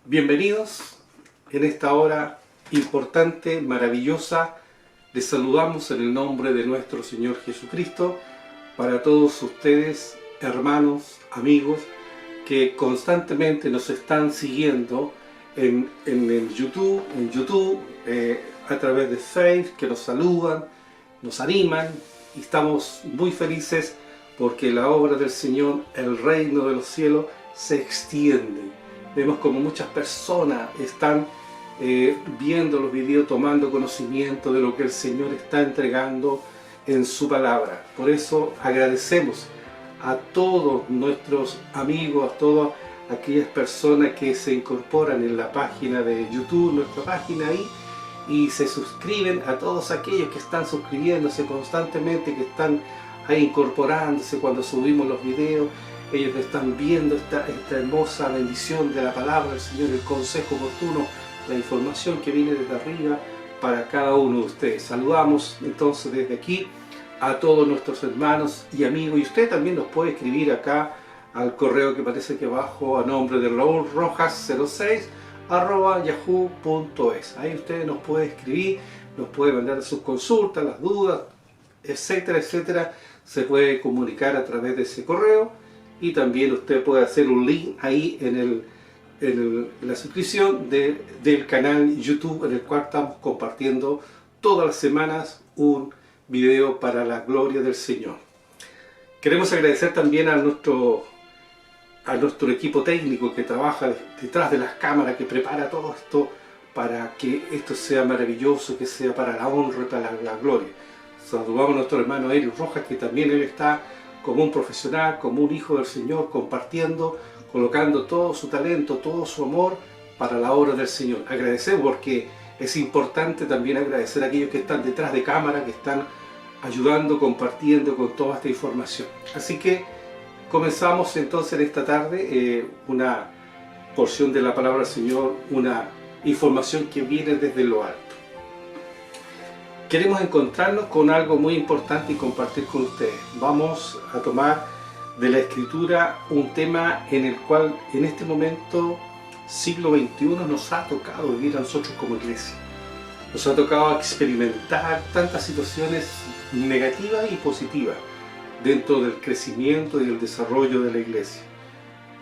Bienvenidos en esta hora importante, maravillosa. Les saludamos en el nombre de nuestro Señor Jesucristo para todos ustedes, hermanos, amigos, que constantemente nos están siguiendo en YouTube, a través de Facebook, que nos saludan, nos animan, y estamos muy felices porque la obra del Señor, el reino de los cielos, se extiende. Vemos como muchas personas están viendo los videos, tomando conocimiento de lo que el Señor está entregando en su palabra. Por eso agradecemos a todos nuestros amigos, a todas aquellas personas que se incorporan en la página de YouTube, nuestra página ahí, y se suscriben, a todos aquellos que están suscribiéndose constantemente, que están ahí incorporándose cuando subimos los videos. Ellos están viendo esta hermosa bendición de la palabra del Señor, el consejo oportuno, la información que viene desde arriba para cada uno de ustedes. Saludamos entonces desde aquí a todos nuestros hermanos y amigos, y usted también nos puede escribir acá al correo que aparece aquí abajo a nombre de Raúl Rojas 06 @yahoo.es. Ahí usted nos puede escribir, nos puede mandar sus consultas, las dudas, etcétera, etcétera. Se puede comunicar a través de ese correo, y también usted puede hacer un link ahí en la suscripción del canal YouTube, en el cual estamos compartiendo todas las semanas un video para la gloria del Señor. Queremos agradecer también a nuestro equipo técnico que trabaja detrás de las cámaras, que prepara todo esto para que esto sea maravilloso, que sea para la honra y para la gloria. Saludamos a nuestro hermano Elio Rojas, que también él está como un profesional, como un hijo del Señor, compartiendo, colocando todo su talento, todo su amor para la obra del Señor. Agradecemos, porque es importante también agradecer a aquellos que están detrás de cámara, que están ayudando, compartiendo con toda esta información. Así que comenzamos entonces en esta tarde una porción de la palabra del Señor, una información que viene desde lo alto. Queremos encontrarnos con algo muy importante y compartir con ustedes. Vamos a tomar de la Escritura un tema en el cual en este momento, siglo XXI, nos ha tocado vivir a nosotros como iglesia. Nos ha tocado experimentar tantas situaciones negativas y positivas dentro del crecimiento y el desarrollo de la iglesia.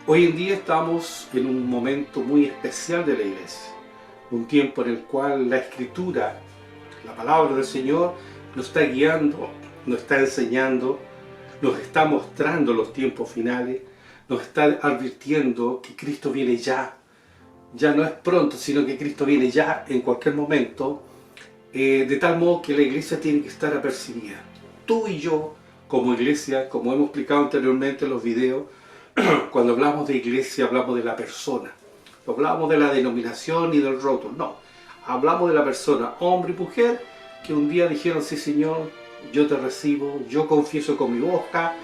Hoy en día estamos en un momento muy especial de la iglesia, un tiempo en el cual la Escritura, la palabra del Señor, nos está guiando, nos está enseñando, nos está mostrando los tiempos finales, nos está advirtiendo que Cristo viene ya. Ya no es pronto, sino que Cristo viene ya, en cualquier momento, de tal modo que la iglesia tiene que estar apercibida. Tú y yo, como iglesia, como hemos explicado anteriormente en los videos, cuando hablamos de iglesia hablamos de la persona. No hablamos de la denominación ni del rótulo, no. Hablamos de la persona, hombre y mujer, que un día dijeron: sí, Señor, yo te recibo, yo confieso con mi boca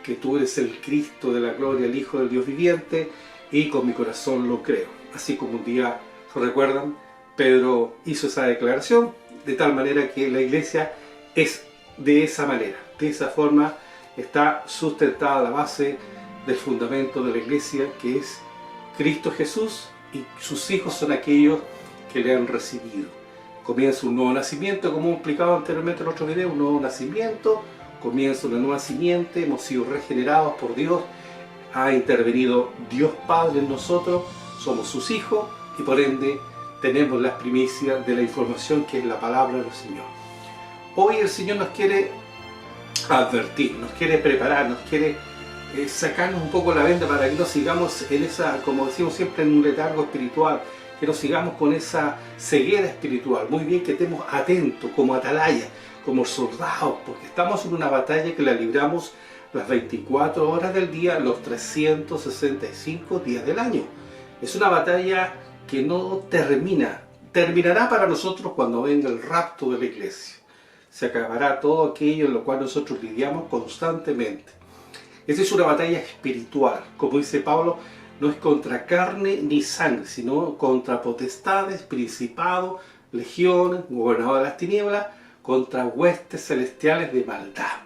que tú eres el Cristo de la gloria, el Hijo del Dios viviente, y con mi corazón lo creo. Así como un día, ¿se recuerdan? Pedro hizo esa declaración, de tal manera que la iglesia es de esa manera, de esa forma está sustentada la base del fundamento de la iglesia, que es Cristo Jesús, y sus hijos son aquellos que le han recibido. Comienza un nuevo nacimiento, como hemos explicado anteriormente en otro video, un nuevo nacimiento, comienza una nueva simiente, hemos sido regenerados por Dios, ha intervenido Dios Padre en nosotros, somos sus hijos, y por ende tenemos las primicias de la información, que es la palabra del Señor. Hoy el Señor nos quiere advertir, nos quiere preparar, nos quiere sacarnos un poco la venda para que no sigamos en esa, como decimos siempre, en un letargo espiritual, que no sigamos con esa ceguera espiritual. Muy bien que estemos atentos, como atalaya, como soldados, porque estamos en una batalla que la libramos las 24 horas del día, los 365 días del año. Es una batalla que no termina. Terminará para nosotros cuando venga el rapto de la iglesia. Se acabará todo aquello en lo cual nosotros lidiamos constantemente. Esa es una batalla espiritual. Como dice Pablo, no es contra carne ni sangre, sino contra potestades, principados, legiones, gobernadores de las tinieblas, contra huestes celestiales de maldad.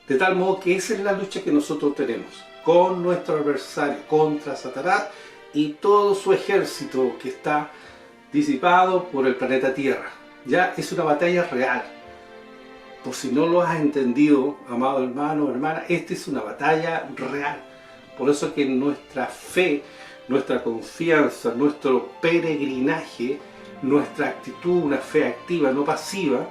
De tal modo que esa es la lucha que nosotros tenemos con nuestro adversario, contra Satanás, y todo su ejército que está disipado por el planeta Tierra. Ya es una batalla real. Por si no lo has entendido, amado hermano o hermana, esta es una batalla real. Por eso que nuestra fe, nuestra confianza, nuestro peregrinaje, nuestra actitud, una fe activa, no pasiva,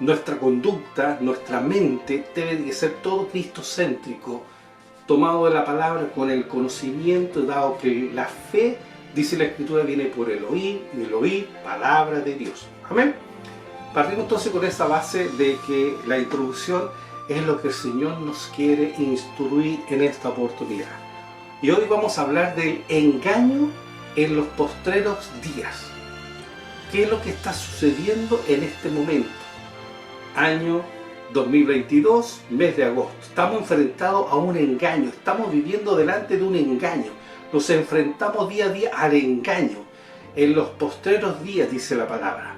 nuestra conducta, nuestra mente debe de ser todo cristocéntrico, tomado de la palabra con el conocimiento, dado que la fe, dice la Escritura, viene por el oír, y el oír palabra de Dios. Amén. Partimos entonces con esa base de que la introducción es lo que el Señor nos quiere instruir en esta oportunidad. Y hoy vamos a hablar del engaño en los postreros días. ¿Qué es lo que está sucediendo en este momento? Año 2022, mes de agosto. Estamos enfrentados a un engaño, estamos viviendo delante de un engaño. Nos enfrentamos día a día al engaño. En los postreros días, dice la palabra.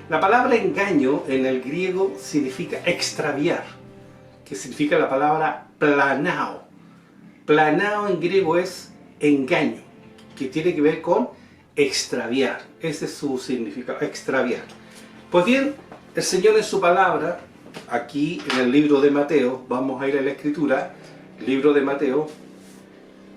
La palabra engaño en el griego significa extraviar, que significa la palabra planao. Planao en griego es engaño, que tiene que ver con extraviar. Ese es su significado, extraviar. Pues bien, el Señor en su palabra, aquí en el libro de Mateo, vamos a ir a la Escritura, libro de Mateo,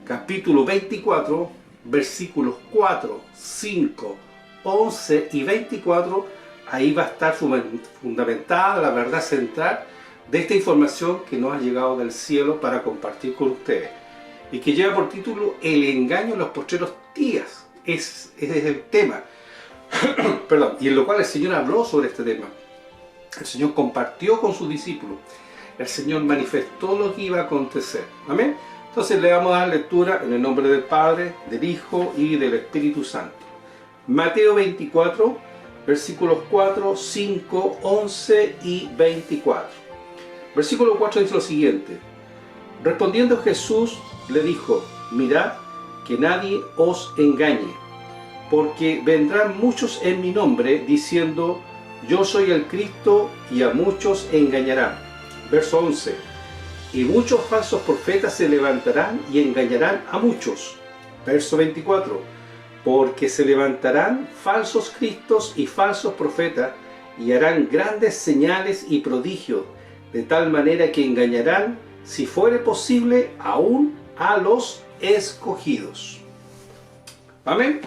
capítulo 24, versículos 4, 5, 11 y 24, ahí va a estar fundamentada la verdad central de esta información que nos ha llegado del cielo para compartir con ustedes y que lleva por título El engaño en los postreros días. Ese es el tema. Perdón, y en lo cual el Señor habló sobre este tema. El Señor compartió con sus discípulos. El Señor manifestó lo que iba a acontecer. Amén. Entonces le vamos a dar lectura en el nombre del Padre, del Hijo y del Espíritu Santo. Mateo 24, versículos 4, 5, 11 y 24. Versículo 4 dice lo siguiente. Respondiendo Jesús le dijo, mirad que nadie os engañe, porque vendrán muchos en mi nombre diciendo, yo soy el Cristo, y a muchos engañarán. Verso 11. Y muchos falsos profetas se levantarán y engañarán a muchos. Verso 24. Porque se levantarán falsos cristos y falsos profetas y harán grandes señales y prodigios, de tal manera que engañarán, si fuere posible, aún a los escogidos. Amén.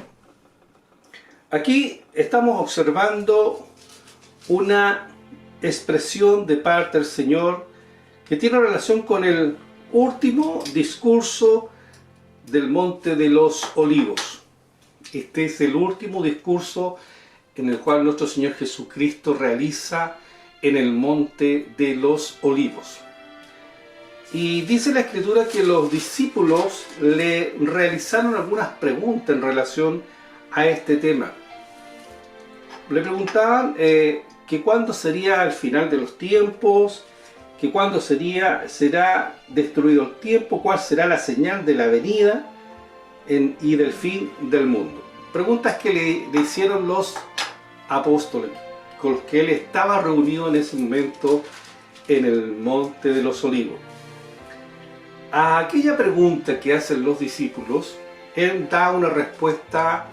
Aquí estamos observando una expresión de parte del Señor que tiene relación con el último discurso del Monte de los Olivos. Este es el último discurso en el cual nuestro Señor Jesucristo realiza en el Monte de los Olivos. Y dice la Escritura que los discípulos le realizaron algunas preguntas en relación a este tema. Le preguntaban que cuándo sería el final de los tiempos, que cuándo será destruido el tiempo, cuál será la señal de la venida y del fin del mundo. Preguntas que le hicieron los apóstoles, con los que él estaba reunido en ese momento en el Monte de los Olivos. A aquella pregunta que hacen los discípulos, él da una respuesta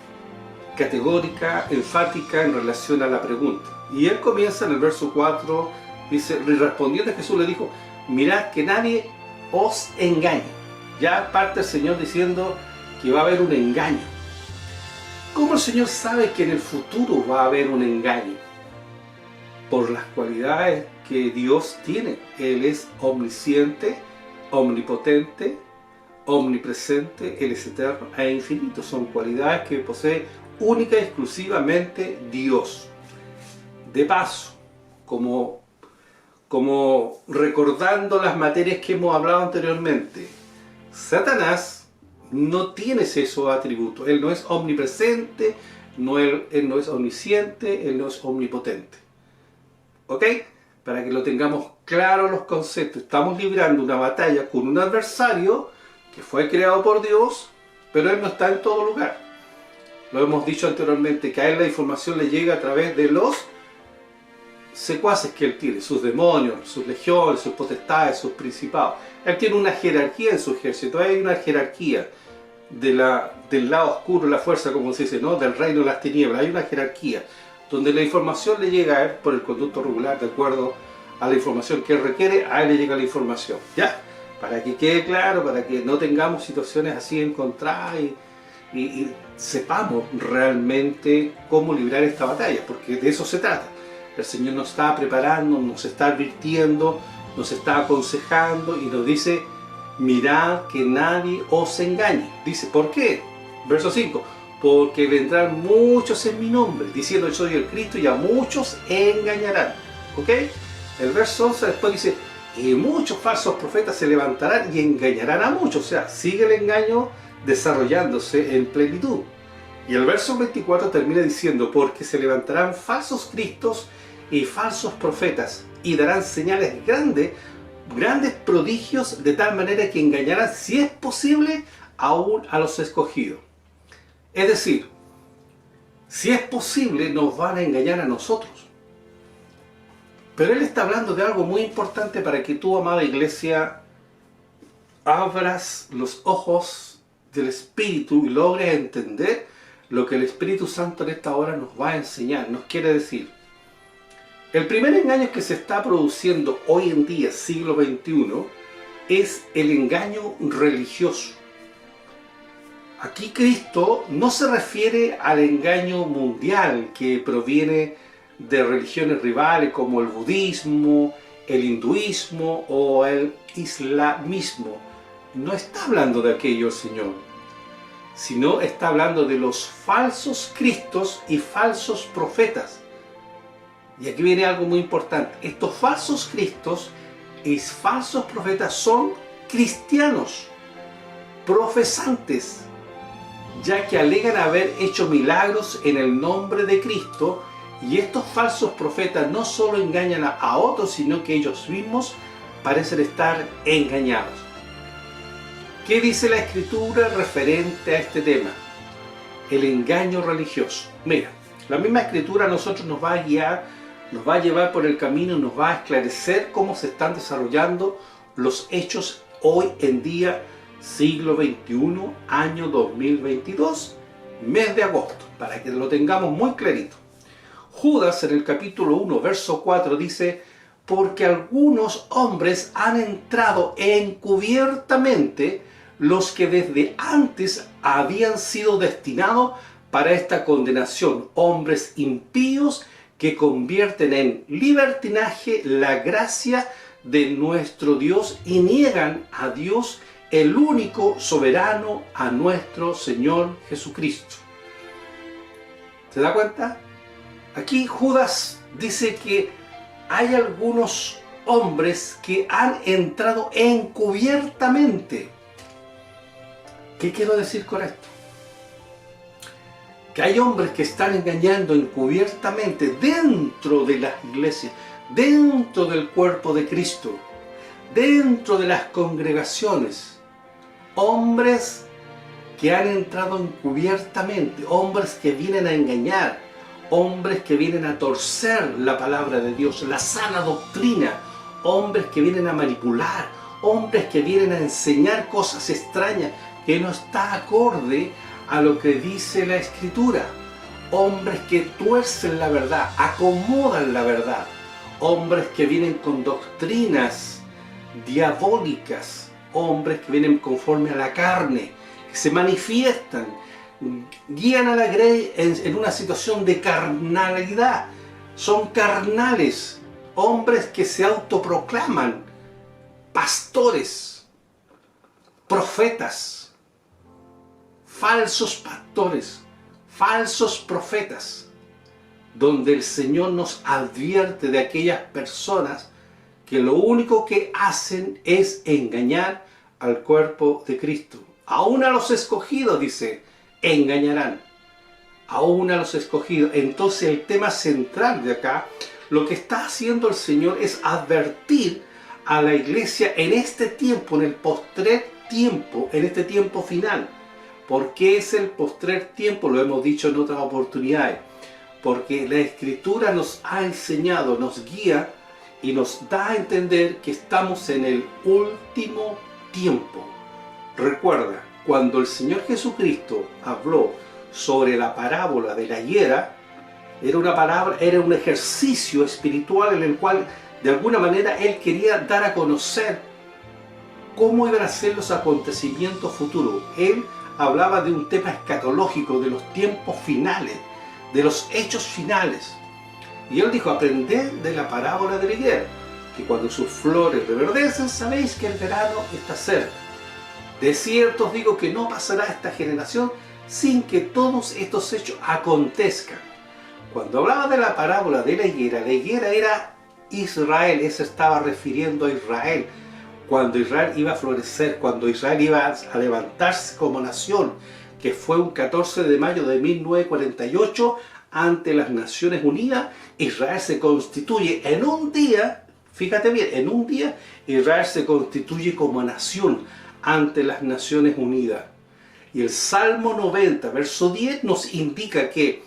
categórica, enfática en relación a la pregunta. Y él comienza en el verso 4, dice, y respondiendo Jesús le dijo, mirad que nadie os engañe. Ya parte el Señor diciendo que va a haber un engaño. ¿Cómo el Señor sabe que en el futuro va a haber un engaño? Por las cualidades que Dios tiene. Él es omnisciente, omnipotente, omnipresente, Él es eterno e infinito. Son cualidades que posee única y exclusivamente Dios. De paso, como recordando las materias que hemos hablado anteriormente, Satanás no tiene esos atributos. Él no es omnipresente, él no es omnisciente, él no es omnipotente. ¿Ok? Para que lo tengamos claro los conceptos. Estamos librando una batalla con un adversario que fue creado por Dios, pero él no está en todo lugar. Lo hemos dicho anteriormente, que a él la información le llega a través de los secuaces que él tiene, sus demonios, sus legiones, sus potestades, sus principados. Él tiene una jerarquía en su ejército, hay una jerarquía del lado oscuro, la fuerza, como se dice, ¿no? Del reino de las tinieblas. Hay una jerarquía donde la información le llega a él por el conducto regular, de acuerdo a la información que él requiere, a él le llega la información. Ya, para que quede claro, para que no tengamos situaciones así encontradas y sepamos realmente cómo librar esta batalla, porque de eso se trata. El Señor nos está preparando, nos está advirtiendo, nos está aconsejando y nos dice: mirad que nadie os engañe. Dice, ¿por qué? Verso 5. Porque vendrán muchos en mi nombre, diciendo yo soy el Cristo, y a muchos engañarán. ¿Ok? El verso 11 después dice, y muchos falsos profetas se levantarán y engañarán a muchos. O sea, sigue el engaño desarrollándose en plenitud. Y el verso 24 termina diciendo, porque se levantarán falsos cristos y falsos profetas, y darán señales grandes prodigios, de tal manera que engañarán, si es posible, aún a los escogidos. Es decir, si es posible, nos van a engañar a nosotros. Pero Él está hablando de algo muy importante para que tú, amada iglesia, abras los ojos del Espíritu y logres entender lo que el Espíritu Santo en esta hora nos va a enseñar. Nos quiere decir, el primer engaño que se está produciendo hoy en día, siglo XXI, es el engaño religioso. Aquí Cristo no se refiere al engaño mundial que proviene de religiones rivales como el budismo, el hinduismo o el islamismo. No está hablando de aquello el Señor, sino está hablando de los falsos cristos y falsos profetas. Y aquí viene algo muy importante. Estos falsos cristos y falsos profetas son cristianos, profesantes, ya que alegan haber hecho milagros en el nombre de Cristo, y estos falsos profetas no solo engañan a otros, sino que ellos mismos parecen estar engañados. ¿Qué dice la Escritura referente a este tema? El engaño religioso. Mira, la misma Escritura a nosotros nos va a guiar, nos va a llevar por el camino, nos va a esclarecer cómo se están desarrollando los hechos hoy en día, siglo XXI, año 2022, mes de agosto, para que lo tengamos muy clarito. Judas en el capítulo 1, verso 4 dice, porque algunos hombres han entrado encubiertamente, los que desde antes habían sido destinados para esta condenación, hombres impíos que convierten en libertinaje la gracia de nuestro Dios y niegan a Dios, el único soberano, a nuestro Señor Jesucristo. ¿Se da cuenta? Aquí Judas dice que hay algunos hombres que han entrado encubiertamente. ¿Qué quiero decir con esto? Que hay hombres que están engañando encubiertamente dentro de las iglesias, dentro del cuerpo de Cristo, dentro de las congregaciones. Hombres que han entrado encubiertamente, hombres que vienen a engañar, hombres que vienen a torcer la palabra de Dios, la sana doctrina, hombres que vienen a manipular, hombres que vienen a enseñar cosas extrañas que no está acorde a lo que dice la Escritura. Hombres que tuercen la verdad, acomodan la verdad, hombres que vienen con doctrinas diabólicas, hombres que vienen conforme a la carne, que se manifiestan, guían a la grey en una situación de carnalidad. Son carnales, hombres que se autoproclaman pastores, profetas, falsos pastores, falsos profetas, donde el Señor nos advierte de aquellas personas que lo único que hacen es engañar al cuerpo de Cristo. Aún a los escogidos, dice, engañarán. Aún a los escogidos. Entonces el tema central de acá, lo que está haciendo el Señor es advertir a la iglesia en este tiempo, en el postrer tiempo, en este tiempo final. ¿Por qué es el postrer tiempo? Lo hemos dicho en otras oportunidades. Porque la Escritura nos ha enseñado, nos guía y nos da a entender que estamos en el último tiempo. Recuerda, cuando el Señor Jesucristo habló sobre la parábola de la higuera, era un ejercicio espiritual en el cual de alguna manera Él quería dar a conocer cómo iban a ser los acontecimientos futuros. Él hablaba de un tema escatológico, de los tiempos finales, de los hechos finales. Y Él dijo, aprended de la parábola de la higuera, que cuando sus flores reverdecen, sabéis que el verano está cerca. De cierto os digo que no pasará esta generación sin que todos estos hechos acontezcan. Cuando hablaba de la parábola de la higuera era Israel, eso estaba refiriendo a Israel. Cuando Israel iba a florecer, cuando Israel iba a levantarse como nación, que fue un 14 de mayo de 1948, ante las Naciones Unidas, Israel se constituye en un día, fíjate bien, en un día Israel se constituye como nación ante las Naciones Unidas. Y el Salmo 90, verso 10, nos indica que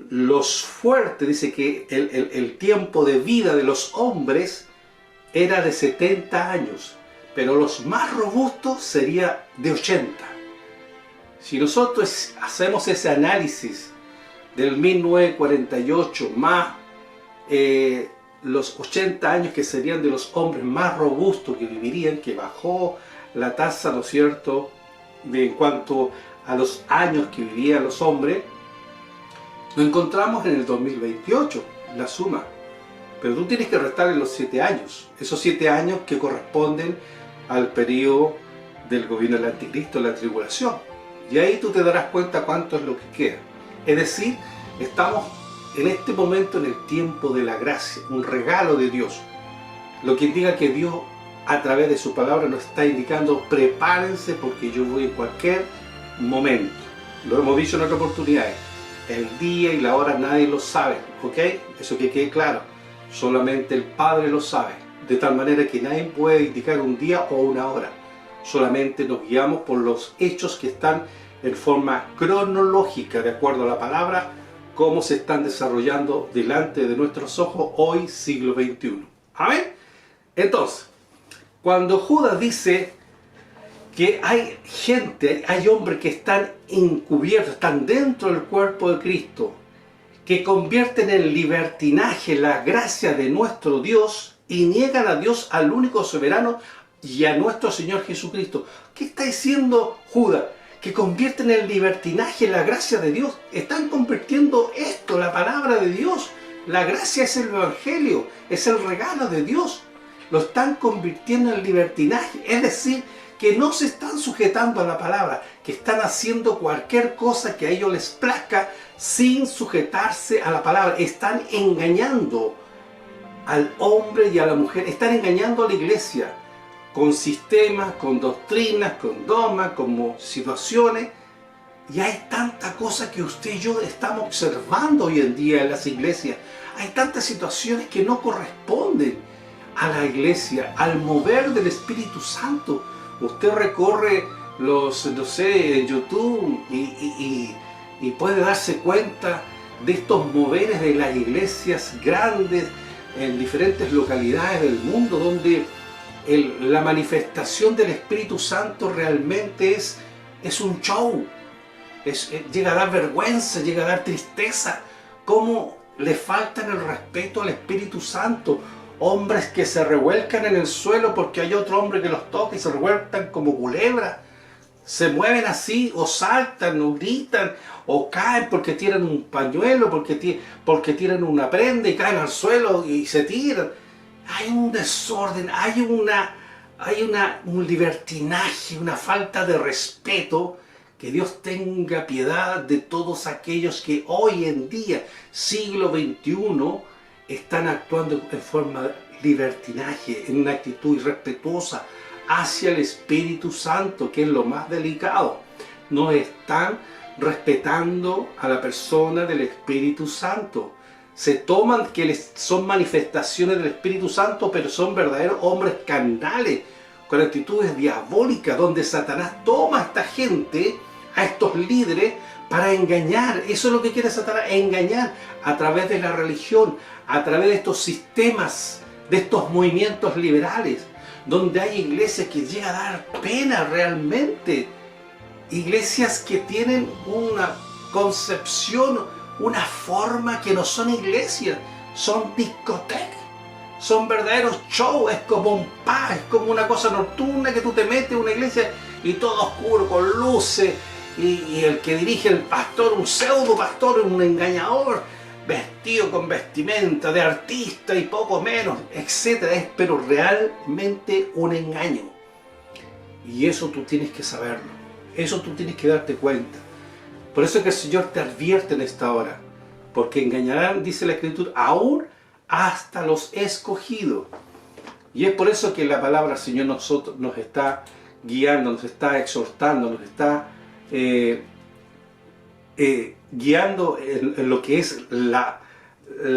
los fuertes, dice que el tiempo de vida de los hombres era de 70 años, pero los más robustos sería de 80. Si nosotros hacemos ese análisis del 1948 más los 80 años que serían de los hombres más robustos que vivirían, que bajó la tasa, ¿no es cierto?, en cuanto a los años que vivían los hombres, lo encontramos en el 2028, la suma. Pero tú tienes que restarle los 7 años, esos 7 años que corresponden al periodo del gobierno del anticristo, la tribulación. Y ahí tú te darás cuenta cuánto es lo que queda. Es decir, estamos en este momento en el tiempo de la gracia, un regalo de Dios. Lo que indica que Dios, a través de su palabra, nos está indicando, prepárense porque yo voy en cualquier momento. Lo hemos dicho en otras oportunidades. El día y la hora nadie lo sabe, ¿ok? Eso que quede claro. Solamente el Padre lo sabe. De tal manera que nadie puede indicar un día o una hora. Solamente nos guiamos por los hechos que están en forma cronológica, de acuerdo a la palabra, cómo se están desarrollando delante de nuestros ojos hoy, siglo XXI. ¿Amén? Entonces, cuando Judas dice que hay gente, hay hombres que están encubiertos, están dentro del cuerpo de Cristo, que convierten en libertinaje la gracia de nuestro Dios y niegan a Dios, al único soberano, y a nuestro Señor Jesucristo. ¿Qué está diciendo Judas? Que convierten en libertinaje la gracia de Dios. Están convirtiendo esto, la palabra de Dios. La gracia es el Evangelio, es el regalo de Dios. Lo están convirtiendo en libertinaje, es decir, que no se están sujetando a la palabra, que están haciendo cualquier cosa que a ellos les plazca sin sujetarse a la palabra. Están engañando al hombre y a la mujer, están engañando a la iglesia con sistemas, con doctrinas, con dogmas, como situaciones. Y hay tanta cosa que usted y yo estamos observando hoy en día en las iglesias. Hay tantas situaciones que no corresponden a la iglesia, al mover del Espíritu Santo. Usted recorre los, no sé, en YouTube y puede darse cuenta de estos moveres de las iglesias grandes en diferentes localidades del mundo, donde la manifestación del Espíritu Santo realmente es un show. Llega a dar vergüenza, llega a dar tristeza. Cómo le faltan el respeto al Espíritu Santo. Hombres que se revuelcan en el suelo porque hay otro hombre que los toca y se revuelcan como culebras. Se mueven así, o saltan, o gritan, o caen porque tiran un pañuelo, porque tiran una prenda y caen al suelo y se tiran. Hay un desorden, hay un libertinaje, una falta de respeto. Que Dios tenga piedad de todos aquellos que hoy en día, siglo XXI, están actuando en forma libertinaje, en una actitud irrespetuosa hacia el Espíritu Santo, que es lo más delicado. No están respetando a la persona del Espíritu Santo. Se toman que son manifestaciones del Espíritu Santo, pero son verdaderos hombres carnales, con actitudes diabólicas, donde Satanás toma a esta gente, a estos líderes, para engañar. Eso es lo que quiere Satanás, engañar a través de la religión, a través de estos sistemas, de estos movimientos liberales, donde hay iglesias que llega a dar pena realmente iglesias que tienen una concepción, una forma que no son iglesias, son discotecas, son verdaderos shows, es como un pub, es como una cosa nocturna que tú te metes en una iglesia y todo oscuro, con luces, y el que dirige el pastor, un pseudo pastor, un engañador, vestido con vestimenta de artista y poco menos, etc. Es pero realmente un engaño. Y eso tú tienes que saberlo, eso tú tienes que darte cuenta. Por eso es que el Señor te advierte en esta hora, porque engañarán, dice la Escritura, aún hasta los escogidos. Y es por eso que la palabra del Señor nos está guiando, nos está exhortando, nos está guiando en lo que es la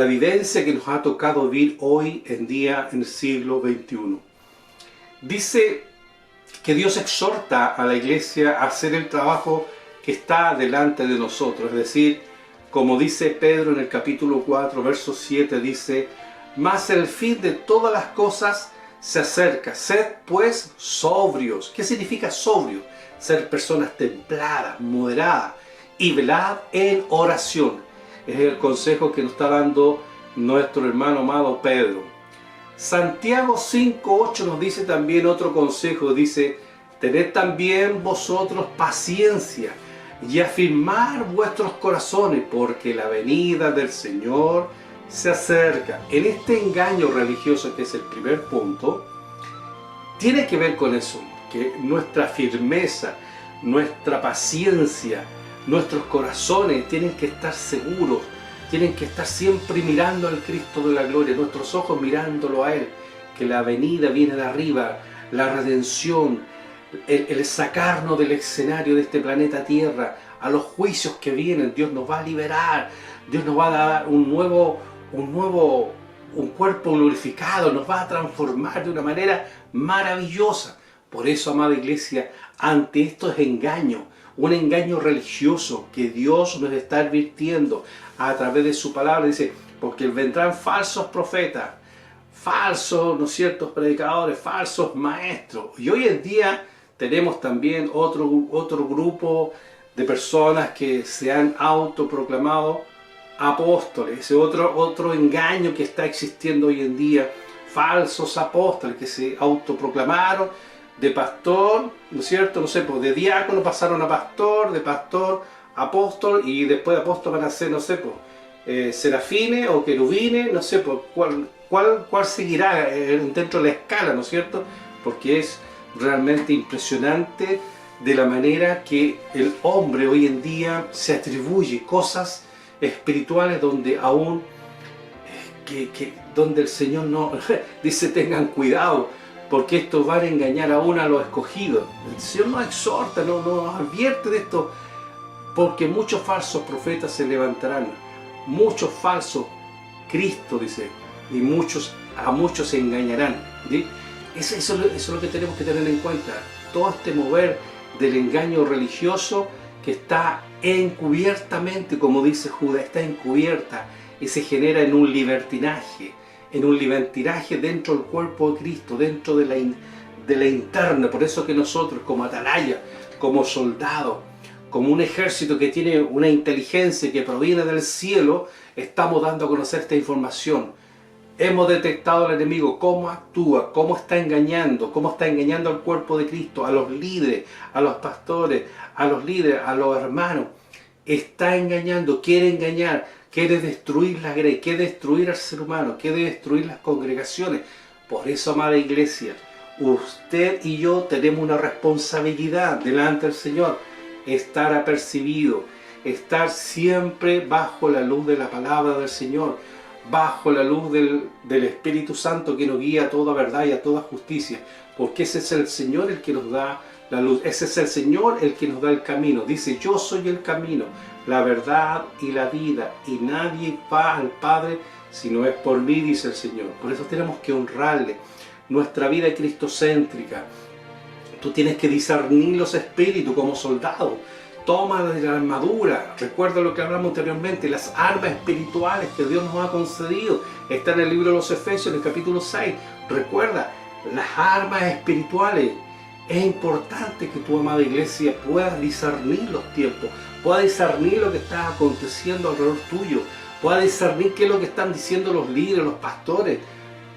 vivencia que nos ha tocado vivir hoy en día en el siglo XXI. Dice que Dios exhorta a la iglesia a hacer el trabajo que está delante de nosotros, es decir, como dice Pedro en el capítulo 4, verso 7, dice: mas el fin de todas las cosas se acerca, sed pues sobrios. ¿Qué significa sobrio? Ser personas templadas, moderadas, y velad en oración. Es el consejo que nos está dando nuestro hermano amado Pedro. Santiago 5:8 nos dice también otro consejo, dice: tened también vosotros paciencia y afirmar vuestros corazones, porque la venida del Señor se acerca. En este engaño religioso, que es el primer punto, tiene que ver con eso, que nuestra firmeza, nuestra paciencia, nuestros corazones tienen que estar seguros, tienen que estar siempre mirando al Cristo de la gloria, nuestros ojos mirándolo a Él, que la venida viene de arriba, la redención, el sacarnos del escenario de este planeta Tierra, a los juicios que vienen. Dios nos va a liberar, Dios nos va a dar un cuerpo glorificado, nos va a transformar de una manera maravillosa. Por eso, amada iglesia, ante estos engaños, un engaño religioso que Dios nos está advirtiendo a través de su palabra, dice: porque vendrán falsos profetas, falsos, ¿no es cierto?, predicadores, falsos maestros. Y hoy en día tenemos también otro grupo de personas que se han autoproclamado apóstoles. Ese otro engaño que está existiendo hoy en día, falsos apóstoles que se autoproclamaron de pastor, ¿no es cierto?, no sé, pues de diácono pasaron a pastor, de pastor a apóstol, y después de apóstol van a ser, no sé, pues serafines o querubines, no sé, pues cuál seguirá dentro de la escala, ¿no es cierto?, porque es realmente impresionante de la manera que el hombre hoy en día se atribuye cosas espirituales donde aún donde el Señor no dice: tengan cuidado, porque estos van a engañar aún a los escogidos. El Señor nos exhorta, nos advierte de esto, porque muchos falsos profetas se levantarán, muchos falsos Cristo, dice, y a muchos se engañarán, ¿sí? Eso es lo que tenemos que tener en cuenta. Todo este mover del engaño religioso que está encubiertamente, como dice Judas, está encubierta y se genera en un libertinaje dentro del cuerpo de Cristo, dentro de la interna. Por eso que nosotros, como atalaya, como soldados, como un ejército que tiene una inteligencia que proviene del cielo, estamos dando a conocer esta información. Hemos detectado al enemigo, cómo actúa, cómo está engañando al cuerpo de Cristo, a los líderes, a los pastores, a los líderes, a los hermanos. Está engañando, quiere engañar, quiere destruir la grey, quiere destruir al ser humano, quiere destruir las congregaciones. Por eso, amada iglesia, usted y yo tenemos una responsabilidad delante del Señor: estar apercibido, estar siempre bajo la luz de la palabra del Señor, bajo la luz del Espíritu Santo que nos guía a toda verdad y a toda justicia, porque ese es el Señor el que nos da la luz, ese es el Señor el que nos da el camino. Dice: yo soy el camino, la verdad y la vida, y nadie va al Padre si no es por mí, dice el Señor. Por eso tenemos que honrarle. Nuestra vida es cristocéntrica. Tú tienes que discernir los espíritus como soldado. Toma la armadura. Recuerda lo que hablamos anteriormente, las armas espirituales que Dios nos ha concedido. Está en el libro de los Efesios, en el capítulo 6. Recuerda, las armas espirituales. Es importante que tu amada iglesia pueda discernir los tiempos, pueda discernir lo que está aconteciendo alrededor tuyo, pueda discernir qué es lo que están diciendo los líderes, los pastores,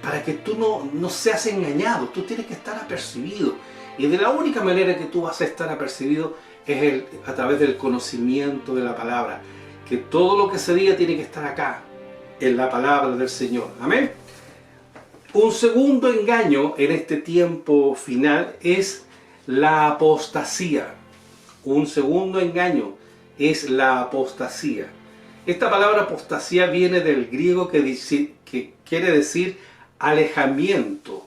para que tú no seas engañado. Tú tienes que estar apercibido. Y de la única manera que tú vas a estar apercibido es a través del conocimiento de la palabra. Que todo lo que se diga tiene que estar acá, en la palabra del Señor. Amén. Un segundo engaño en este tiempo final es la apostasía. Un segundo engaño es la apostasía. Esta palabra apostasía viene del griego que quiere decir alejamiento.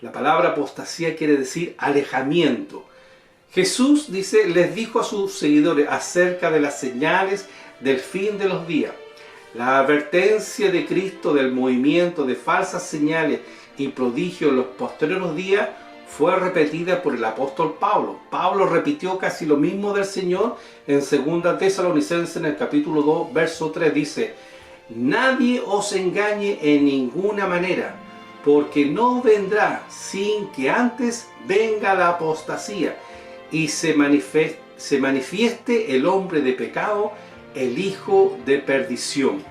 La palabra apostasía quiere decir alejamiento. Jesús les dijo a sus seguidores acerca de las señales del fin de los días. La advertencia de Cristo del movimiento de falsas señales y prodigios en los posteriores días fue repetida por el apóstol Pablo. Pablo repitió casi lo mismo del Señor en 2 Tesalonicenses en el capítulo 2, verso 3. Dice: nadie os engañe en ninguna manera, porque no vendrá sin que antes venga la apostasía y se manifieste el hombre de pecado, el hijo de perdición.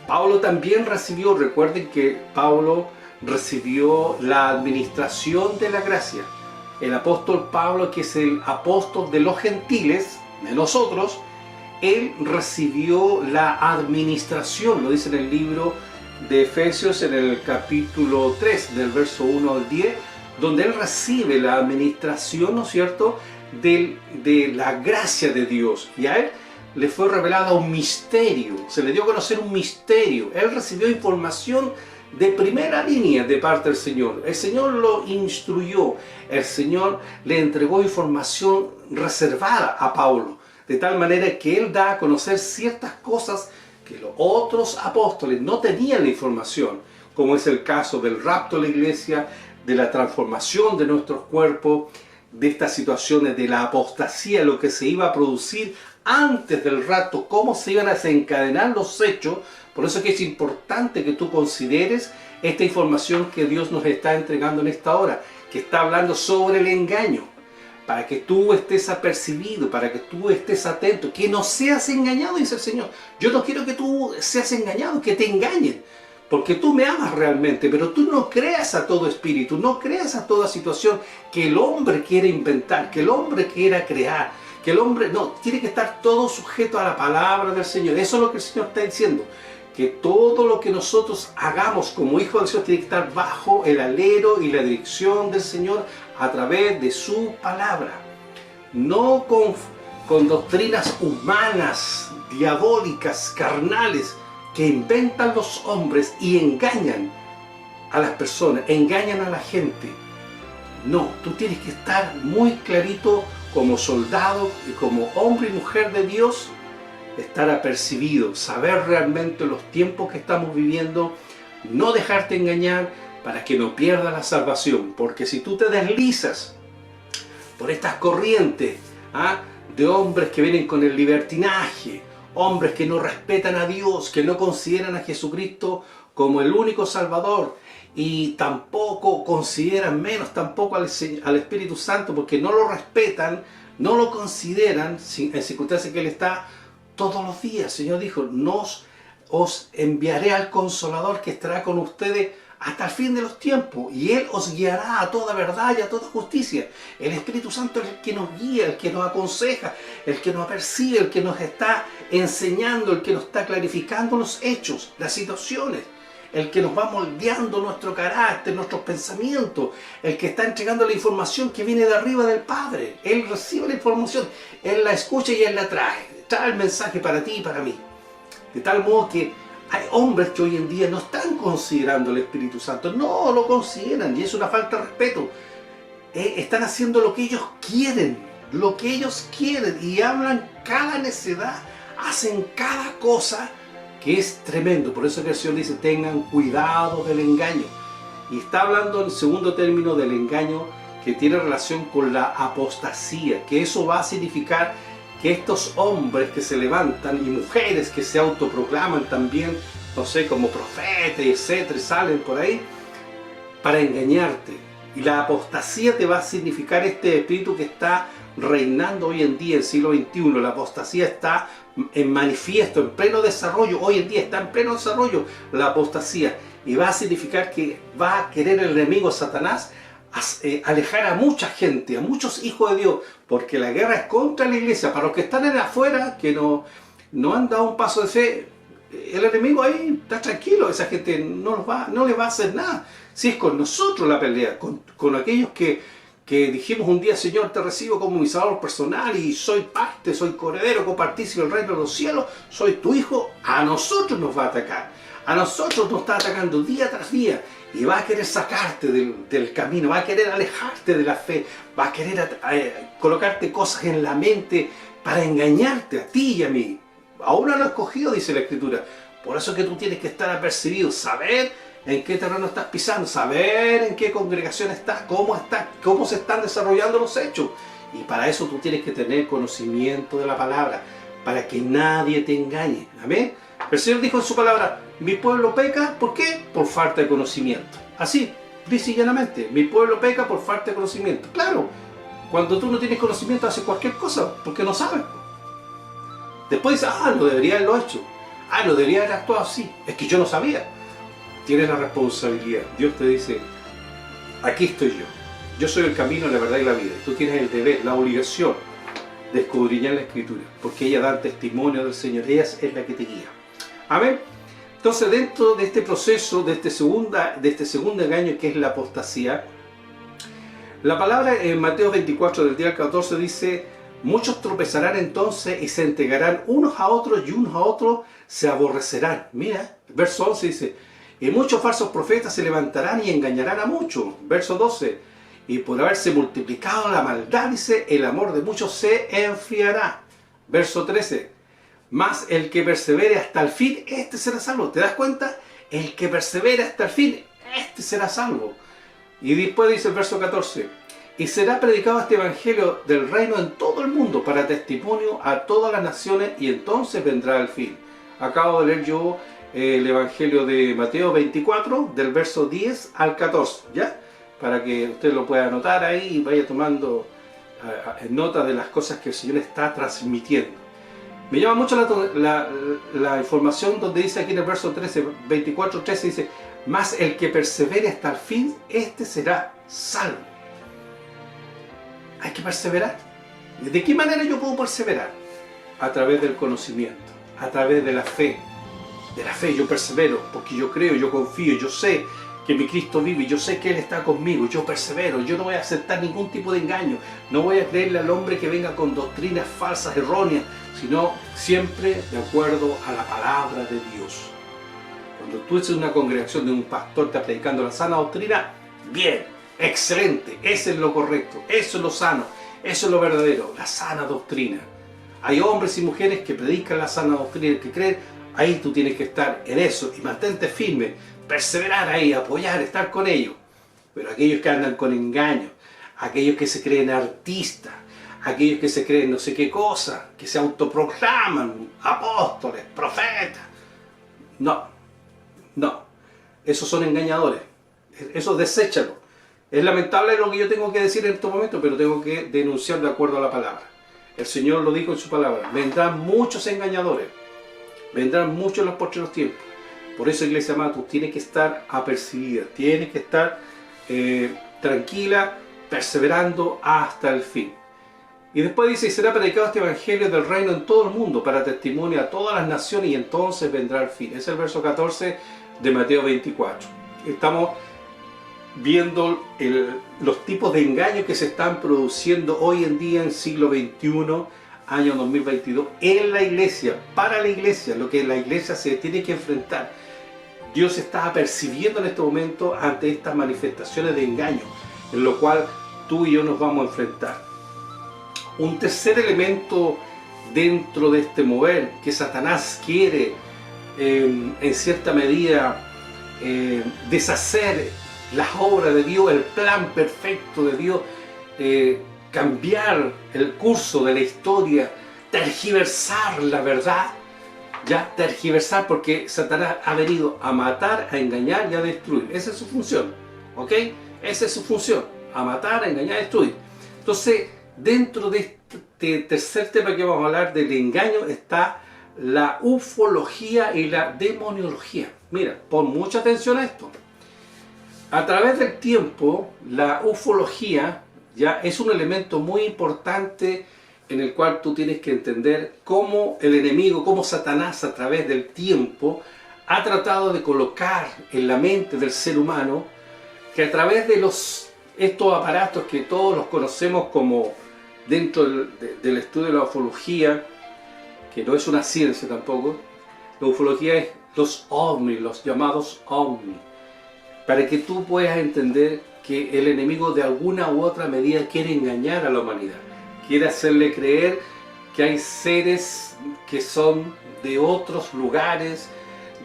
Pablo también recibió, recuerden que Pablo recibió la administración de la gracia. El apóstol Pablo, que es el apóstol de los gentiles, de nosotros, él recibió la administración, lo dice en el libro de Efesios en el capítulo 3, del verso 1 al 10, donde él recibe la administración, ¿no es cierto?, de la gracia de Dios. Y a él le fue revelado un misterio, se le dio a conocer un misterio. Él recibió información de primera línea de parte del Señor. El Señor lo instruyó, el Señor le entregó información reservada a Pablo, de tal manera que él da a conocer ciertas cosas que los otros apóstoles no tenían la información, como es el caso del rapto de la iglesia, de la transformación de nuestros cuerpos, de estas situaciones de la apostasía, lo que se iba a producir antes del rapto, cómo se iban a desencadenar los hechos. Por eso es que es importante que tú consideres esta información que Dios nos está entregando en esta hora, que está hablando sobre el engaño, para que tú estés apercibido, para que tú estés atento, que no seas engañado, dice el Señor. Yo no quiero que tú seas engañado, que te engañen, porque tú me amas realmente, pero tú no creas a todo espíritu, no creas a toda situación que el hombre quiere inventar, que el hombre quiera crear, que el hombre, no, tiene que estar todo sujeto a la palabra del Señor. Eso es lo que el Señor está diciendo, que todo lo que nosotros hagamos como hijos del Señor tiene que estar bajo el alero y la dirección del Señor a través de su palabra. No con doctrinas humanas, diabólicas, carnales, que inventan los hombres y engañan a las personas, engañan a la gente. No, tú tienes que estar muy clarito como soldado y como hombre y mujer de Dios, estar apercibido, saber realmente los tiempos que estamos viviendo, no dejarte engañar para que no pierdas la salvación. Porque si tú te deslizas por estas corrientes de hombres que vienen con el libertinaje, hombres que no respetan a Dios, que no consideran a Jesucristo como el único Salvador, y tampoco consideran menos tampoco al Espíritu Santo, porque no lo respetan, no lo consideran, en circunstancias que Él está todos los días. El Señor dijo: os enviaré al Consolador que estará con ustedes hasta el fin de los tiempos, y Él os guiará a toda verdad y a toda justicia. El Espíritu Santo es el que nos guía, el que nos aconseja, el que nos apercibe, el que nos está enseñando, el que nos está clarificando los hechos, las situaciones, el que nos va moldeando nuestro carácter, nuestros pensamientos, el que está entregando la información que viene de arriba del Padre. Él recibe la información, Él la escucha y Él la trae el mensaje para ti y para mí. De tal modo que hay hombres que hoy en día no están considerando el Espíritu Santo, no lo consideran, y es una falta de respeto. Están haciendo lo que ellos quieren, y hablan cada necedad, hacen cada cosa que es tremendo. Por eso que el Señor dice: tengan cuidado del engaño. Y está hablando en segundo término del engaño que tiene relación con la apostasía, que eso va a significar que estos hombres que se levantan y mujeres que se autoproclaman también, no sé, como profetas, etcétera, salen por ahí para engañarte, Y la apostasía te va a significar este espíritu que está reinando hoy en día, en el siglo XXI. La apostasía está en manifiesto, en pleno desarrollo. Hoy en día está en pleno desarrollo la apostasía. Y va a significar que va a querer el enemigo Satanás alejar a mucha gente, a muchos hijos de Dios, porque la guerra es contra la iglesia. Para los que están en afuera, que no han dado un paso de fe, el enemigo ahí está tranquilo, esa gente no les va a hacer nada. Si es con nosotros la pelea, con aquellos que dijimos un día: Señor, te recibo como mi salvador personal y soy parte, soy coheredero, copartícipe del reino de los cielos, soy tu hijo, a nosotros nos va a atacar. A nosotros nos está atacando día tras día y va a querer sacarte del camino, va a querer alejarte de la fe, va a querer colocarte cosas en la mente para engañarte a ti y a mí. Aún no lo he escogido, dice la Escritura. Por eso es que tú tienes que estar apercibido, saber en qué terreno estás pisando, saber en qué congregación estás, cómo se están desarrollando los hechos. Y para eso tú tienes que tener conocimiento de la palabra, para que nadie te engañe. Amén. El Señor dijo en su palabra: mi pueblo peca, ¿por qué? Por falta de conocimiento. Así, dice y llanamente, mi pueblo peca por falta de conocimiento. Claro, cuando tú no tienes conocimiento haces cualquier cosa, porque no sabes. Después dices: lo debería haberlo hecho. Lo debería haber actuado así. Es que yo no sabía. Tienes la responsabilidad. Dios te dice: aquí estoy yo. Yo soy el camino, la verdad y la vida. Tú tienes el deber, la obligación de escudriñar la Escritura, porque ella da testimonio del Señor. Ella es la que te guía. Amén. Entonces, dentro de este proceso, de este segundo engaño, que es la apostasía, la palabra en Mateo 24, del día al 14, dice: muchos tropezarán entonces y se entregarán unos a otros, y unos a otros se aborrecerán. Mira, verso 11 dice: y muchos falsos profetas se levantarán y engañarán a muchos. Verso 12: y por haberse multiplicado la maldad, dice, el amor de muchos se enfriará. Verso 13: mas el que persevere hasta el fin, este será salvo. ¿Te das cuenta? El que persevere hasta el fin, este será salvo. Y después dice el verso 14: y será predicado este evangelio del reino en todo el mundo para testimonio a todas las naciones, y entonces vendrá el fin. Acabo de leer yo el evangelio de Mateo 24, del verso 10 al 14, ¿ya? Para que usted lo pueda anotar ahí y vaya tomando nota de las cosas que el Señor está transmitiendo. Me llama mucho la información donde dice aquí en el verso 13, 24, 13, dice: mas el que persevere hasta el fin, este será salvo. Hay que perseverar. ¿De qué manera yo puedo perseverar? A través del conocimiento, a través de la fe. De la fe yo persevero, porque yo creo, yo confío, yo sé que mi Cristo vive, yo sé que Él está conmigo, yo persevero, yo no voy a aceptar ningún tipo de engaño, no voy a creerle al hombre que venga con doctrinas falsas, erróneas, sino siempre de acuerdo a la palabra de Dios. Cuando tú estás en una congregación de un pastor que está predicando la sana doctrina, bien, excelente, eso es lo correcto, eso es lo sano, eso es lo verdadero, la sana doctrina. Hay hombres y mujeres que predican la sana doctrina, que creen, ahí tú tienes que estar en eso y mantente firme, perseverar ahí, apoyar, estar con ellos. Pero aquellos que andan con engaños, aquellos que se creen artistas, aquellos que se creen no sé qué cosa, que se autoproclaman apóstoles, profetas, no, esos son engañadores, esos deséchalo. Es lamentable lo que yo tengo que decir en estos momentos, pero tengo que denunciar de acuerdo a la palabra. El Señor lo dijo en su palabra: vendrán muchos engañadores, vendrán muchos en los postreros tiempos. Por eso, iglesia amada, tú tienes que estar apercibida, tienes que estar tranquila, perseverando hasta el fin. Y después dice: y será predicado este evangelio del reino en todo el mundo para testimonio a todas las naciones, y entonces vendrá el fin. Ese es el verso 14 de Mateo 24. Estamos viendo los tipos de engaños que se están produciendo hoy en día en siglo XXI, año 2022, en la iglesia, para la iglesia, lo que la iglesia se tiene que enfrentar. Dios está apercibiendo en este momento ante estas manifestaciones de engaño, en lo cual tú y yo nos vamos a enfrentar. Un tercer elemento dentro de este mover que Satanás quiere en cierta medida deshacer las obras de Dios, el plan perfecto de Dios, cambiar el curso de la historia, tergiversar la verdad, ya tergiversar, porque Satanás ha venido a matar, a engañar y a destruir. Esa es su función, ¿ok? Esa es su función, a matar, a engañar, a destruir. Entonces, dentro de este tercer tema que vamos a hablar del engaño está la ufología y la demoniología. Mira, pon mucha atención a esto. A través del tiempo, la ufología ya es un elemento muy importante en el cual tú tienes que entender cómo el enemigo, cómo Satanás a través del tiempo ha tratado de colocar en la mente del ser humano que a través de estos aparatos que todos los conocemos como dentro del estudio de la ufología, que no es una ciencia tampoco, la ufología es los ovnis, los llamados ovnis, para que tú puedas entender que el enemigo de alguna u otra medida quiere engañar a la humanidad, quiere hacerle creer que hay seres que son de otros lugares,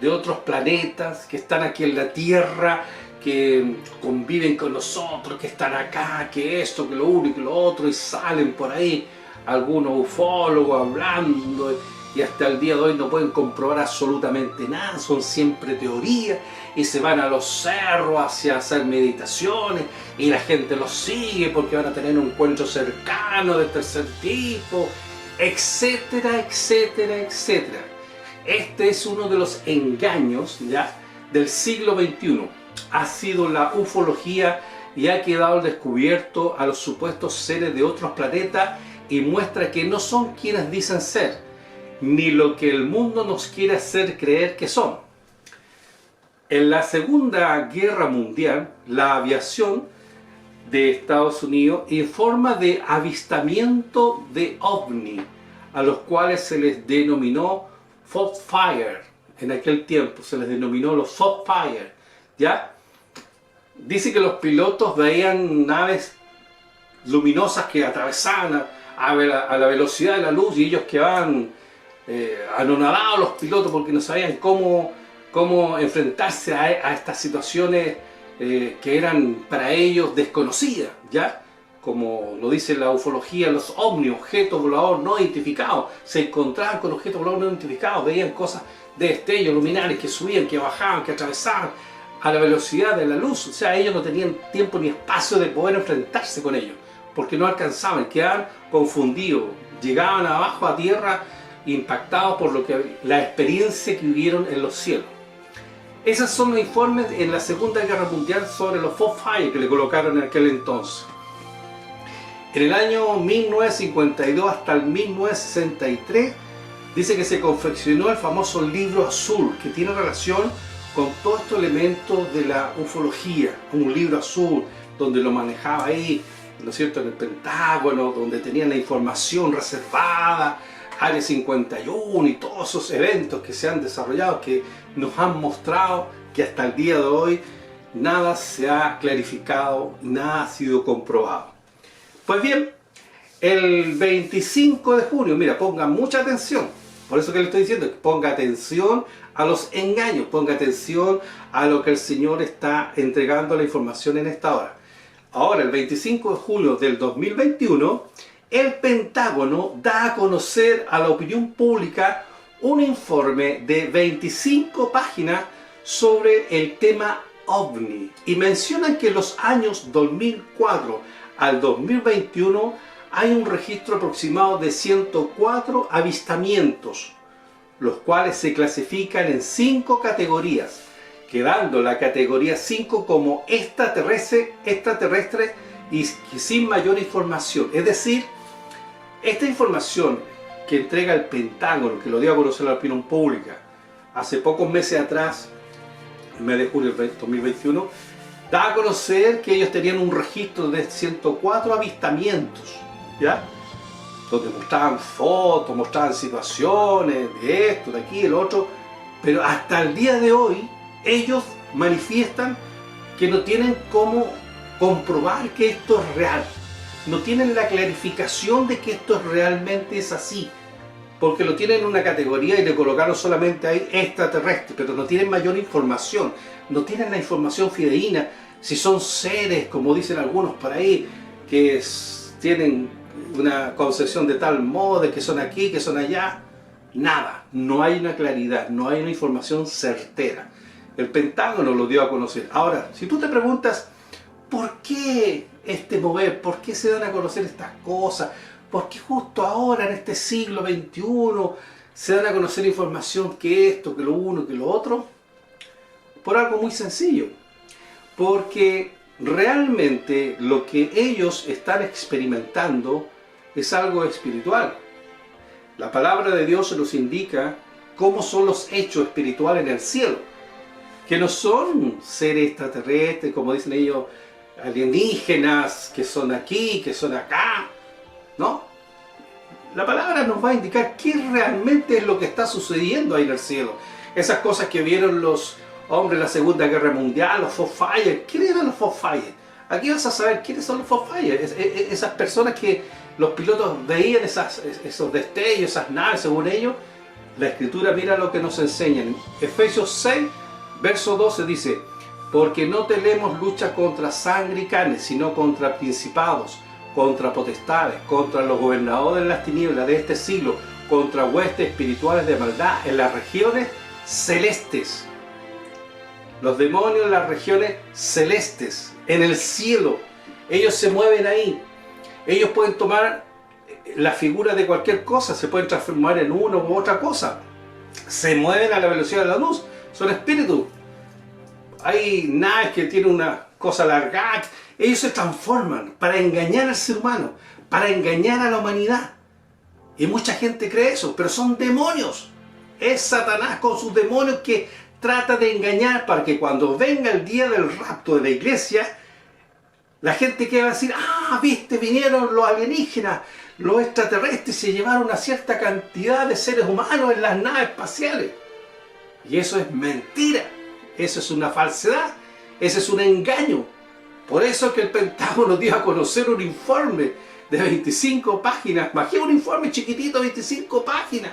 de otros planetas, que están aquí en la Tierra, que conviven con nosotros, que están acá, que esto, que lo uno y que lo otro, y salen por ahí algunos ufólogos hablando, y hasta el día de hoy no pueden comprobar absolutamente nada, son siempre teorías, y se van a los cerros hacia hacer meditaciones, y la gente los sigue porque van a tener un encuentro cercano de tercer tipo, etcétera, etcétera, etcétera. Este es uno de los engaños ya del siglo XXI. Ha sido la ufología y ha quedado al descubierto a los supuestos seres de otros planetas y muestra que no son quienes dicen ser, ni lo que el mundo nos quiere hacer creer que son. En la Segunda Guerra Mundial, la aviación de Estados Unidos informa de avistamiento de ovni, a los cuales se les denominó Foxfire. En aquel tiempo se les denominó los Foxfire, ¿ya? Dice que los pilotos veían naves luminosas que atravesaban a la velocidad de la luz y ellos quedaban anonadados, los pilotos, porque no sabían cómo enfrentarse a estas situaciones que eran para ellos desconocidas, ¿ya? Como lo dice la ufología, los ovnis, objetos voladores no identificados, se encontraban con objetos voladores no identificados, veían cosas de destellos luminares que subían, que bajaban, que atravesaban a la velocidad de la luz. O sea, ellos no tenían tiempo ni espacio de poder enfrentarse con ellos, porque no alcanzaban, quedaban confundidos, llegaban abajo a tierra impactados por la experiencia que vivieron en los cielos. Esos son los informes en la Segunda Guerra Mundial sobre los Foxfire que le colocaron en aquel entonces. En el año 1952 hasta el 1963 dice que se confeccionó el famoso Libro Azul, que tiene relación con todos estos elementos de la ufología. Un libro azul donde lo manejaba ahí, ¿no es cierto?, en el Pentágono, donde tenían la información reservada, Área 51 y todos esos eventos que se han desarrollado, que nos han mostrado que hasta el día de hoy nada se ha clarificado, nada ha sido comprobado. Pues bien, el 25 de junio, mira, pongan mucha atención, por eso que le estoy diciendo, ponga atención a los engaños, ponga atención a lo que el Señor está entregando la información en esta hora. Ahora, el 25 de julio del 2021, el Pentágono da a conocer a la opinión pública un informe de 25 páginas sobre el tema OVNI y mencionan que en los años 2004 al 2021 hay un registro aproximado de 104 avistamientos, los cuales se clasifican en 5 categorías, quedando la categoría 5 como extraterrestre y sin mayor información. Es decir, esta información que entrega el Pentágono, que lo dio a conocer a la opinión pública hace pocos meses atrás, el mes de julio del 2021, da a conocer que ellos tenían un registro de 104 avistamientos, ¿ya? Donde mostraban fotos, mostraban situaciones de esto, de aquí, de lo otro, pero hasta el día de hoy ellos manifiestan que no tienen cómo comprobar que esto es real, no tienen la clarificación de que esto realmente es así, porque lo tienen en una categoría y le colocaron solamente ahí extraterrestre, pero no tienen mayor información, no tienen la información fidedigna, si son seres, como dicen algunos por ahí, que tienen una concepción de tal modo, de que son aquí, que son allá. Nada, no hay una claridad, no hay una información certera. El Pentágono lo dio a conocer. Ahora, si tú te preguntas, ¿por qué este mover? ¿Por qué se dan a conocer estas cosas? ¿Por qué justo ahora, en este siglo XXI, se dan a conocer información que esto, que lo uno, que lo otro? Por algo muy sencillo. Porque realmente lo que ellos están experimentando es algo espiritual. La palabra de Dios nos indica cómo son los hechos espirituales en el cielo. Que no son seres extraterrestres, como dicen ellos, alienígenas, que son aquí, que son acá. ¿No? La palabra nos va a indicar qué realmente es lo que está sucediendo ahí en el cielo. Esas cosas que vieron los hombres en la Segunda Guerra Mundial, los Foxfire. ¿Quiénes eran los Foxfire? Aquí vas a saber quiénes son los Foxfire. Esas personas que los pilotos veían, esos destellos, esas naves, según ellos. La Escritura, mira lo que nos enseña. En Efesios 6, verso 12 dice: porque no tenemos lucha contra sangre y carne, sino contra principados, contra potestades, contra los gobernadores de las tinieblas de este siglo, contra huestes espirituales de maldad en las regiones celestes. Los demonios en las regiones celestes, en el cielo, ellos se mueven ahí. Ellos pueden tomar la figura de cualquier cosa, se pueden transformar en una u otra cosa. Se mueven a la velocidad de la luz, son espíritus. Hay naves que tienen una cosa alargada. Ellos se transforman para engañar al ser humano, para engañar a la humanidad. Y mucha gente cree eso, pero son demonios. Es Satanás con sus demonios que trata de engañar para que cuando venga el día del rapto de la iglesia, la gente que va a decir: ah, viste, vinieron los alienígenas, los extraterrestres, se llevaron una cierta cantidad de seres humanos en las naves espaciales. Y eso es mentira, eso es una falsedad, ese es un engaño. Por eso es que el Pentágono dio a conocer un informe de 25 páginas, imagínate un informe chiquitito, 25 páginas,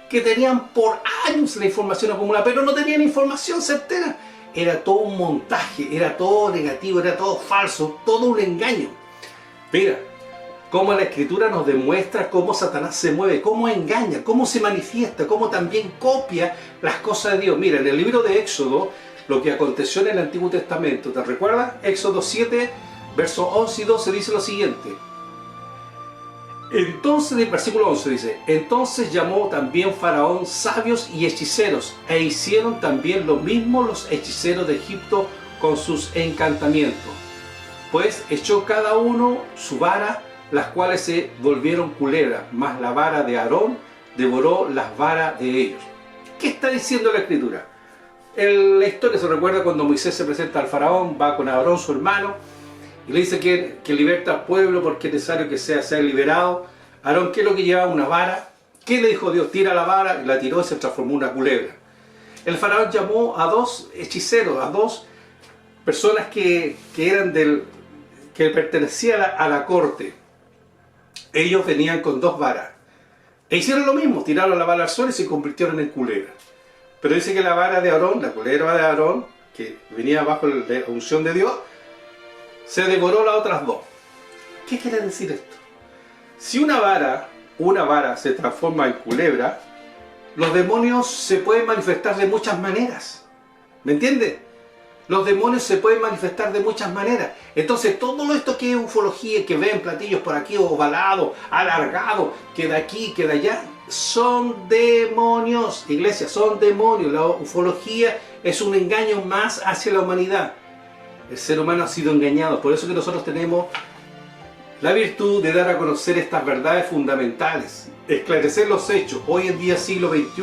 que tenían por años la información acumulada, pero no tenían información certera. Era todo un montaje, era todo negativo, era todo falso, todo un engaño. Mira, cómo la Escritura nos demuestra cómo Satanás se mueve, cómo engaña, cómo se manifiesta, cómo también copia las cosas de Dios. Mira, en el libro de Éxodo, lo que aconteció en el Antiguo Testamento, ¿te recuerdas? Éxodo 7, versos 11 y 12 dice lo siguiente. Entonces, el versículo 11 dice: entonces llamó también Faraón sabios y hechiceros, e hicieron también lo mismo los hechiceros de Egipto con sus encantamientos. Pues echó cada uno su vara, las cuales se volvieron culebras, mas la vara de Aarón devoró las varas de ellos. ¿Qué está diciendo la Escritura? La historia se recuerda cuando Moisés se presenta al Faraón, va con Aarón, su hermano, y le dice que liberta al pueblo porque es necesario que sea liberado. Aarón, ¿qué es lo que llevaba? Una vara. ¿Qué le dijo Dios? Tira la vara, y la tiró y se transformó en una culebra. El Faraón llamó a dos hechiceros, a dos personas que pertenecían a la corte. Ellos venían con dos varas. E hicieron lo mismo, tiraron la vara al suelo y se convirtieron en culebra. Pero dice que la vara de Aarón, la culebra de Aarón, que venía bajo la unción de Dios, se devoró las otras dos. ¿Qué quiere decir esto? Si una vara se transforma en culebra, los demonios se pueden manifestar de muchas maneras. ¿Me entiendes? Los demonios se pueden manifestar de muchas maneras. Entonces todo esto que es ufología, que ven platillos por aquí ovalados, alargados, que de aquí, que de allá, son demonios. Iglesia, son demonios. La ufología es un engaño más hacia la humanidad. El ser humano ha sido engañado. Por eso que nosotros tenemos la virtud de dar a conocer estas verdades fundamentales, esclarecer los hechos. Hoy en día, siglo XXI,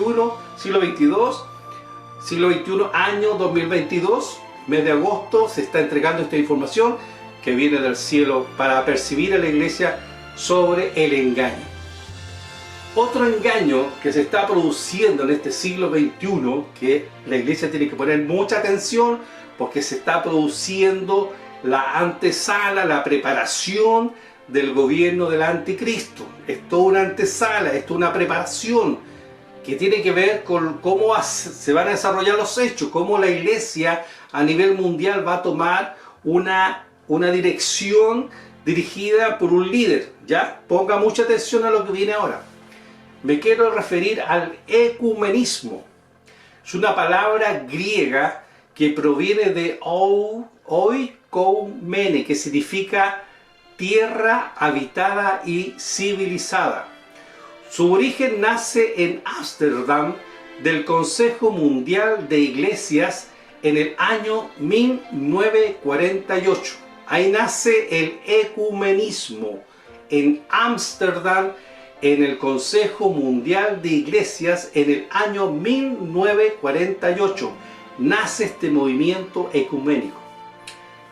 siglo XXI, año 2022, mes de agosto, se está entregando esta información que viene del cielo para apercibir a la iglesia sobre el engaño. Otro engaño que se está produciendo en este siglo XXI, que la iglesia tiene que poner mucha atención, porque se está produciendo la antesala, la preparación del gobierno del anticristo. Es toda una antesala, es toda una preparación que tiene que ver con cómo se van a desarrollar los hechos, cómo la iglesia a nivel mundial va a tomar una dirección dirigida por un líder. ¿Ya? Ponga mucha atención a lo que viene ahora. Me quiero referir al ecumenismo. Es una palabra griega que proviene de Koumene, que significa tierra habitada y civilizada. Su origen nace en Ámsterdam del Consejo Mundial de Iglesias en el año 1948. Ahí nace el ecumenismo en Ámsterdam en el Consejo Mundial de Iglesias en el año 1948. Nace este movimiento ecuménico.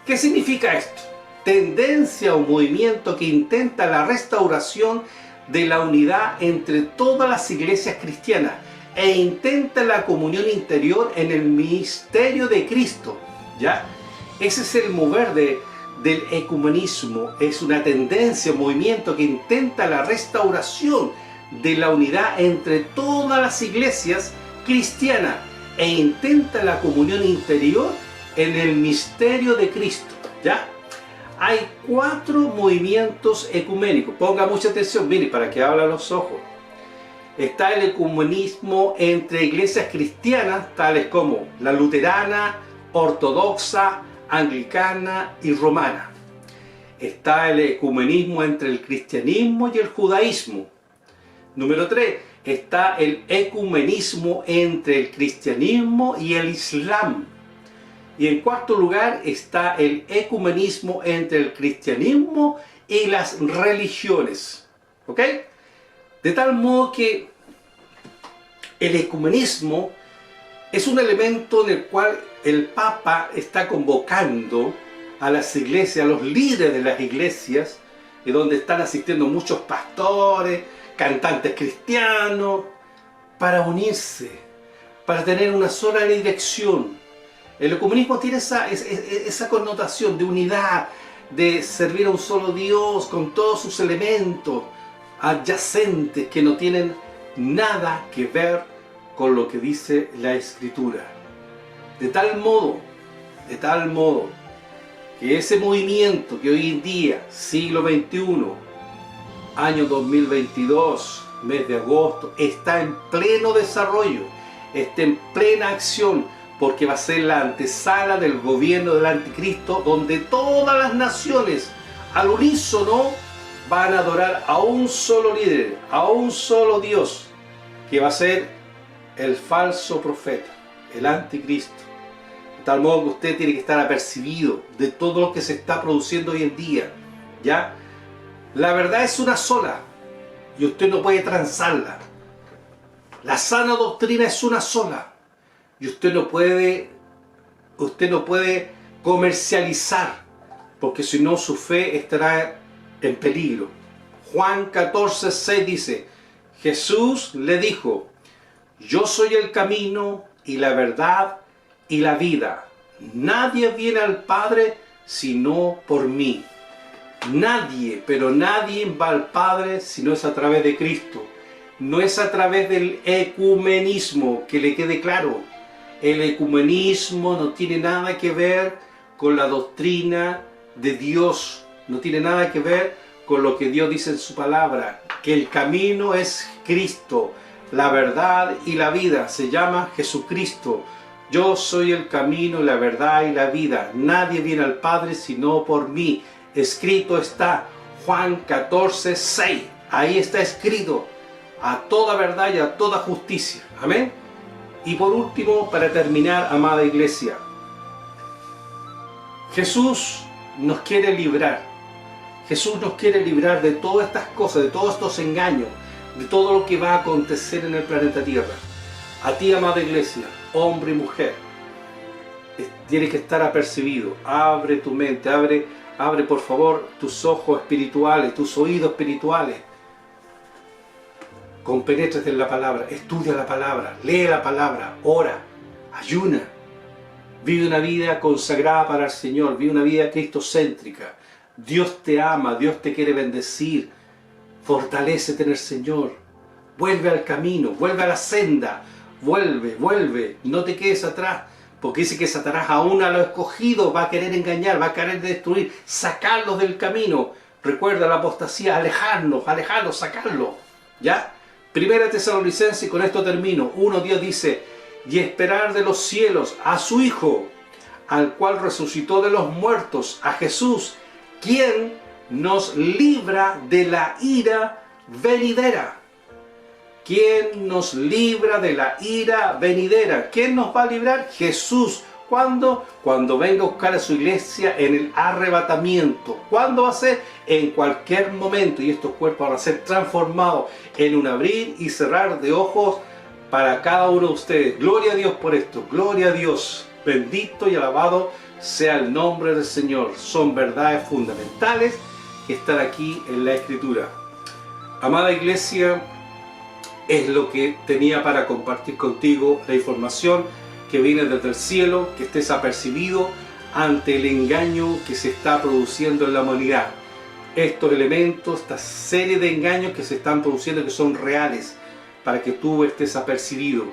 ¿Qué significa esto? Tendencia o movimiento que intenta la restauración de la unidad entre todas las iglesias cristianas e intenta la comunión interior en el misterio de Cristo. ¿Ya? Ese es el mover del ecumenismo. Es una tendencia, un movimiento que intenta la restauración de la unidad entre todas las iglesias cristianas e intenta la comunión interior en el misterio de Cristo. ¿Ya? Hay 4 movimientos ecuménicos. Ponga mucha atención, mire, para que abra los ojos. Está el ecumenismo entre iglesias cristianas, tales como la luterana, ortodoxa, anglicana y romana. Está el ecumenismo entre el cristianismo y el judaísmo. Número 3, está el ecumenismo entre el cristianismo y el islam. Y en cuarto lugar está el ecumenismo entre el cristianismo y las religiones. ¿Ok? De tal modo que el ecumenismo es un elemento en el cual el Papa está convocando a las iglesias, a los líderes de las iglesias, y donde están asistiendo muchos pastores, cantantes cristianos, para unirse, para tener una sola dirección. El ecumenismo tiene esa connotación de unidad, de servir a un solo Dios con todos sus elementos adyacentes que no tienen nada que ver con lo que dice la Escritura. De tal modo que ese movimiento que hoy en día, siglo XXI, año 2022, mes de agosto, está en pleno desarrollo, está en plena acción, porque va a ser la antesala del gobierno del anticristo, donde todas las naciones al unísono van a adorar a un solo líder, a un solo Dios, que va a ser el falso profeta, el anticristo. De tal modo que usted tiene que estar apercibido de todo lo que se está produciendo hoy en día. ¿Ya? La verdad es una sola y usted no puede transarla. La sana doctrina es una sola. Y usted no puede comercializar, porque si no su fe estará en peligro. Juan 14:6 dice, Jesús le dijo, yo soy el camino y la verdad y la vida. Nadie viene al Padre sino por mí. Nadie, pero nadie va al Padre si no es a través de Cristo. No es a través del ecumenismo, que le quede claro. El ecumenismo no tiene nada que ver con la doctrina de Dios, no tiene nada que ver con lo que Dios dice en su palabra, que el camino es Cristo, la verdad y la vida, se llama Jesucristo. Yo soy el camino, la verdad y la vida, nadie viene al Padre sino por mí. Escrito está, Juan 14:6, ahí está escrito, a toda verdad y a toda justicia. Amén. Y por último, para terminar, amada iglesia, Jesús nos quiere librar. Jesús nos quiere librar de todas estas cosas, de todos estos engaños, de todo lo que va a acontecer en el planeta Tierra. A ti, amada iglesia, hombre y mujer, tienes que estar apercibido. Abre tu mente, abre por favor tus ojos espirituales, tus oídos espirituales. Compenétrate en la palabra, estudia la palabra, lee la palabra, ora, ayuna. Vive una vida consagrada para el Señor, vive una vida cristocéntrica. Dios te ama, Dios te quiere bendecir. Fortalécete en el Señor. Vuelve al camino, vuelve a la senda. Vuelve, no te quedes atrás. Porque dice que Satanás aún a los escogidos va a querer engañar, va a querer destruir, sacarlos del camino. Recuerda la apostasía, alejarlos, sacarlos. ¿Ya? Primera Tesalonicenses, y con esto termino. 1:10 dice, y esperar de los cielos a su Hijo, al cual resucitó de los muertos, a Jesús, quien nos libra de la ira venidera. ¿Quién nos libra de la ira venidera? ¿Quién nos va a librar? Jesús. ¿Cuándo? Cuando venga a buscar a su iglesia en el arrebatamiento. ¿Cuándo va a ser? En cualquier momento. Y estos cuerpos van a ser transformados en un abrir y cerrar de ojos para cada uno de ustedes. Gloria a Dios por esto. Gloria a Dios. Bendito y alabado sea el nombre del Señor. Son verdades fundamentales que están aquí en la Escritura. Amada iglesia, es lo que tenía para compartir contigo, la información que viene desde el cielo, que estés apercibido ante el engaño que se está produciendo en la humanidad. Estos elementos, esta serie de engaños que se están produciendo, que son reales, para que tú estés apercibido.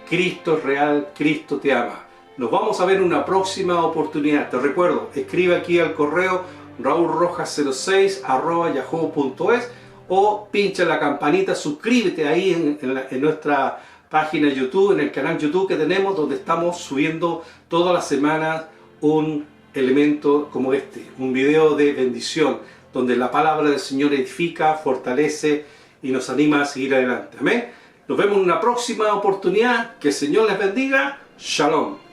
Cristo es real, Cristo te ama. Nos vamos a ver en una próxima oportunidad. Te recuerdo, escribe aquí al correo raulrojas06@yahoo.es o pincha la campanita, suscríbete ahí en nuestra página YouTube, en el canal YouTube que tenemos, donde estamos subiendo todas las semanas un elemento como este, un video de bendición, donde la palabra del Señor edifica, fortalece y nos anima a seguir adelante. Amén. Nos vemos en una próxima oportunidad. Que el Señor les bendiga. Shalom.